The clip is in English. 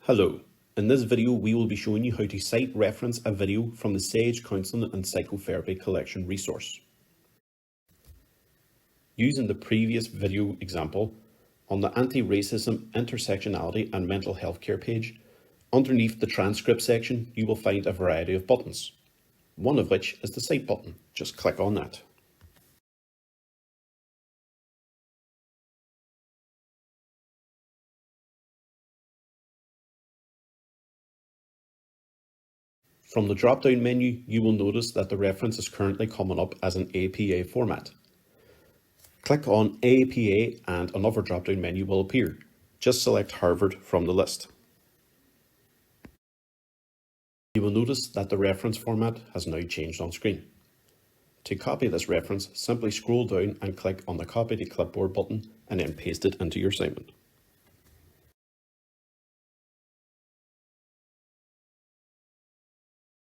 Hello, in this video we will be showing you how to cite reference a video from the Sage Counselling and Psychotherapy collection resource. Using the previous video example, on the Anti-Racism, Intersectionality and Mental Health Care page, underneath the transcript section you will find a variety of buttons, one of which is the Cite button. Just click on that. From the drop-down menu, you will notice that the reference is currently coming up as an APA format. Click on APA and another drop-down menu will appear. Just select Harvard from the list. You will notice that the reference format has now changed on screen. To copy this reference, simply scroll down and click on the Copy to Clipboard button and then paste it into your assignment.